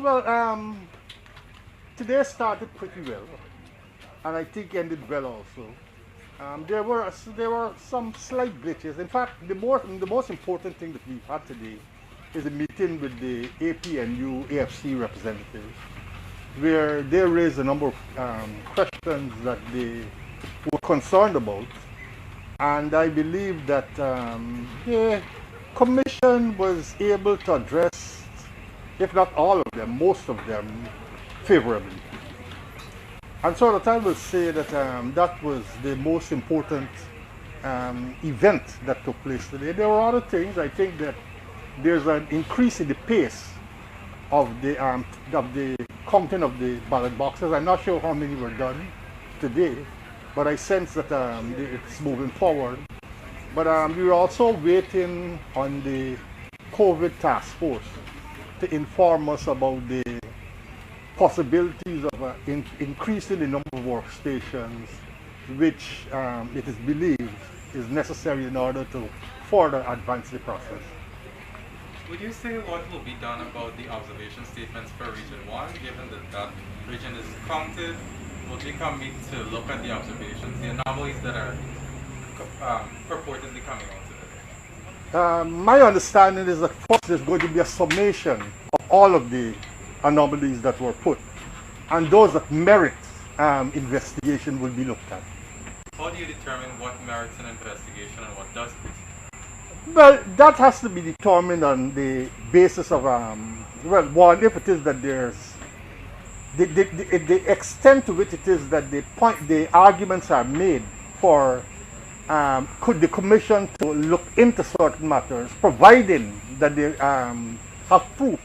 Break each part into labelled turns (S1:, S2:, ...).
S1: Well, today started pretty well, and I think ended well also. There were some slight glitches. In fact, the most important thing that we've had today is a meeting with the APNU AFC representatives, where they raised a number of questions that they were concerned about, and I believe that the commission was able to address, if not all of them, most of them favorably. And so that I will say that that was the most important event that took place today. There were other things. I think that there's an increase in the pace of the counting of the ballot boxes. I'm not sure how many were done today, but I sense that it's moving forward. But we were also waiting on the COVID task force to inform us about the possibilities of increasing the number of workstations, which it is believed is necessary in order to further advance the process.
S2: Would you say what will be done about the observation statements for Region 1, given that that region is counted? Will GECOM meet to look at the observations, the anomalies that are purportedly coming out today?
S1: My understanding is that first there's going to be a summation of all of the anomalies that were put, and those that merit investigation will be looked at.
S2: How do you determine what merits an investigation and what doesn't?
S1: Well, that has to be determined on the basis of, well, one, if it is that there's the extent to which it is that the arguments are made for could the commission to look into certain matters, providing that they have proof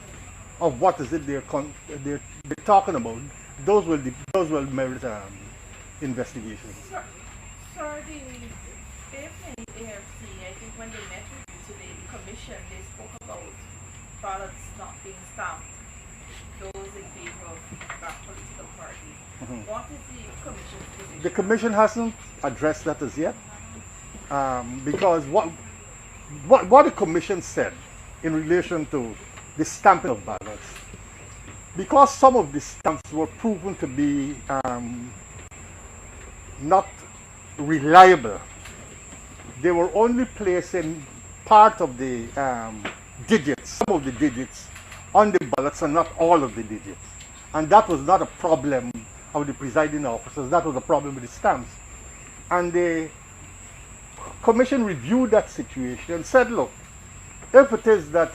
S1: of what is it they're talking about. Those will merit investigation.
S3: Sir, the AFC, I think when they met with you today, the commission, they spoke about ballots not being stamped, those in favor of that political party. What is the commission's position?
S1: The commission hasn't addressed that as yet, because what the commission said in relation to the stamping of ballots, because some of the stamps were proven to be not reliable, they were only placing part of the digits, some of the digits, on the ballots and not all of the digits. And that was not a problem of the presiding officers, that was a problem with the stamps. And the commission reviewed that situation and said, look, if it is that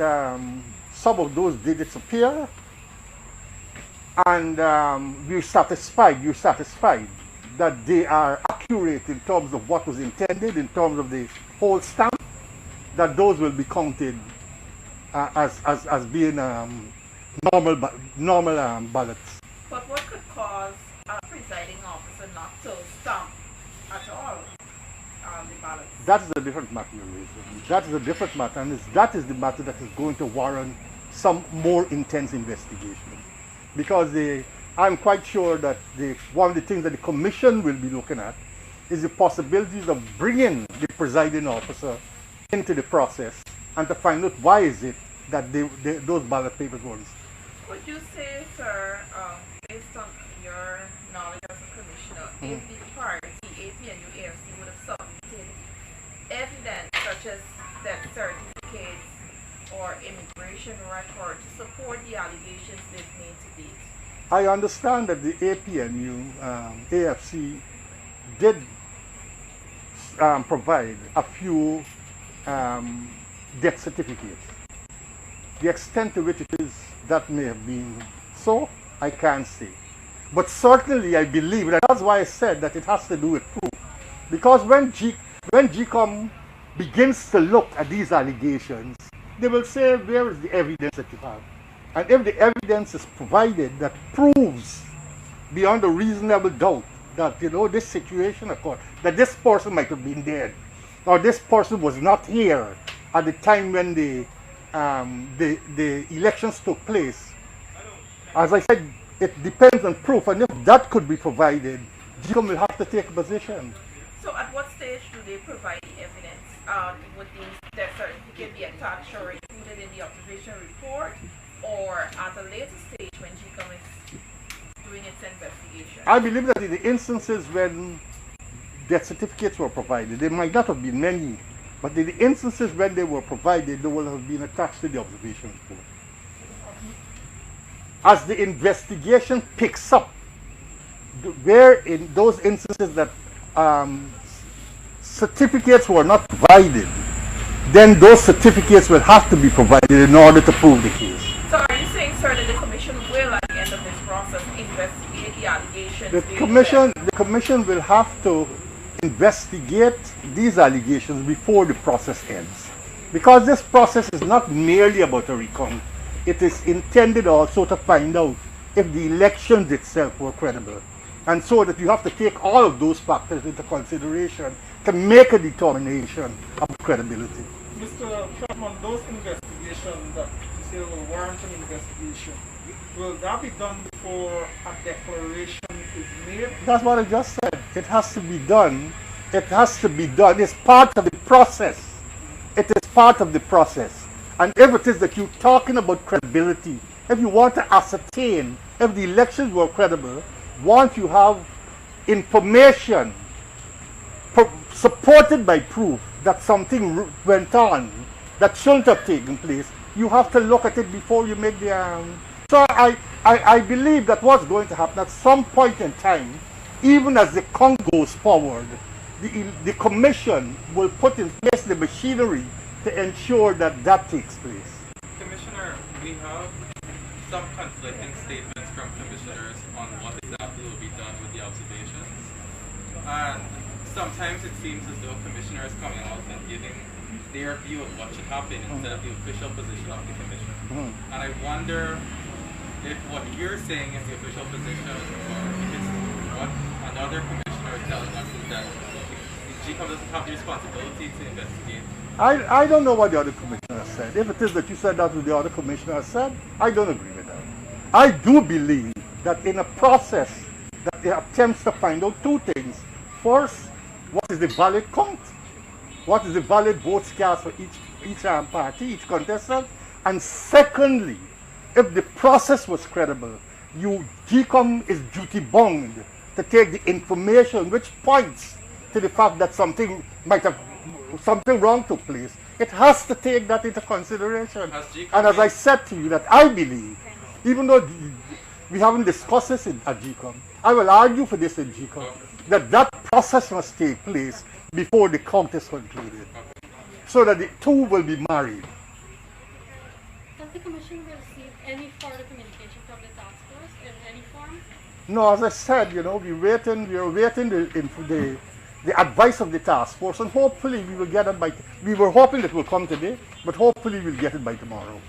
S1: some of those digits appear and you're satisfied that they are accurate in terms of what was intended, in terms of the whole stamp, that those will be counted as being normal ballots.
S3: But what could cause a presiding officer not to stamp at all the ballots?
S1: That is a different matter, that is a different matter, and that is the matter that is going to warrant some more intense investigation. Because I'm quite sure that one of the things that the commission will be looking at is the possibilities of bringing the presiding officer into the process and to find out why is it that those ballot papers were.
S3: Would you say, sir, based on your knowledge as a commissioner, if the party, APNU AFC, would have submitted evidence such as death certificates or immigration record to support the allegations they've made to date?
S1: I understand that the APNU AFC did provide a few death certificates. The extent to which it is that may have been so, I can't say. But certainly I believe, and that's why I said that it has to do with proof. Because when GECOM begins to look at these allegations, they will say, where is the evidence that you have? And if the evidence is provided that proves beyond a reasonable doubt that, this situation occurred, that this person might have been dead, or this person was not here at the time when the elections took place. As I said, it depends on proof, and if that could be provided, GECOM will have to take a position.
S3: So at what stage do they provide the evidence? Would the death certificate be attached or included in the observation report? or at a later stage when GECOM is doing its investigation?
S1: I believe that in the instances when death certificates were provided, there might not have been many, but in the instances when they were provided, they will have been attached to the observation report. As the investigation picks up, where in those instances that certificates were not provided, then those certificates will have to be provided in order to prove the case.
S3: So are you saying, sir, that the commission will, at the end of this process, investigate the allegations?
S1: The commission will have to investigate these allegations before the process ends. Because this process is not merely about a recount. It is intended also to find out if the elections itself were credible. And so that you have to take all of those factors into consideration to make a determination of credibility.
S4: Mr. Chapman, those investigations that you say will warrant an investigation, will that be done before a declaration is made?
S1: That's what I just said. It has to be done. It has to be done. It's part of the process. It is part of the process. And if it is that you're talking about credibility, if you want to ascertain if the elections were credible, once you have information supported by proof that something went on that shouldn't have taken place, you have to look at it before you make the... So I believe that what's going to happen at some point in time, even as the count goes forward, the commission will put in place the machinery to ensure that that takes place.
S2: Commissioner, we have some conflicting statements from commissioners on what exactly will be done with the observations. And sometimes it seems as though commissioners coming out and giving their view of what should happen instead of the official position of the commission. And I wonder if what you're saying is the official position or if it's what another commissioner is telling us is that GECOM doesn't have the responsibility to investigate.
S1: I don't know what the other commissioner said. If it is that you said that what the other commissioner said, I don't agree with that. I do believe that in a process that it attempts to find out two things. First, what is the valid count? What is the valid votes cast for each party, each contestant? And secondly, if the process was credible, GECOM is duty bound to take the information which points to the fact that something wrong took place. It has to take that into consideration. And as I said to you, that I believe, even though we haven't discussed this at GECOM, I will argue for this in GECOM, that process must take place before the count is concluded, so that the two will be married.
S5: Has the commission received any further communication from the task force in any form?
S1: No, as I said, we are waiting the advice of the task force, and hopefully we will get it by. We were hoping it will come today, but hopefully we'll get it by tomorrow.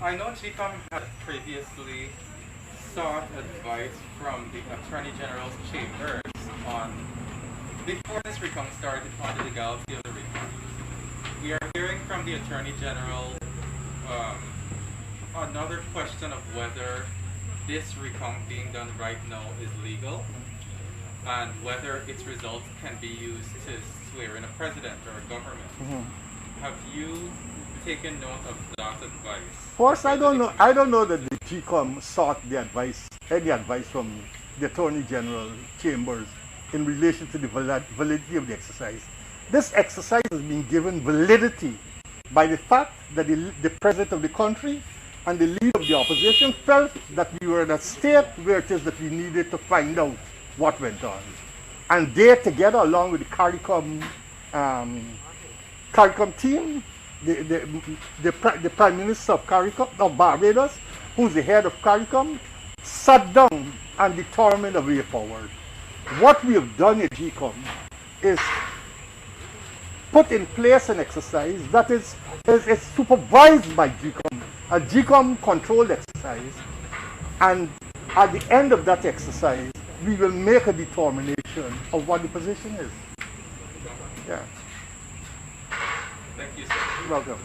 S2: I know GECOM had previously sought advice from the Attorney General's chambers on, before this recount started, on the legality of the recount. We are hearing from the Attorney General another question of whether this recount being done right now is legal and whether its results can be used to swear in a president or a government. Have you taken note of that advice?
S1: First, I don't know that the GECOM sought any advice from the Attorney General chambers in relation to the validity of the exercise. This exercise has been given validity by the fact that the President of the country and the leader of the opposition felt that we were in a state where it is that we needed to find out what went on. And they, together, along with the CARICOM team, the Prime Minister of Barbados, who's the head of CARICOM, sat down and determined a way forward. What we have done at GECOM is put in place an exercise that is supervised by GECOM, a GECOM-controlled exercise, and at the end of that exercise, we will make a determination of what the position is. Yeah.
S2: Thank you, sir.
S1: Welcome.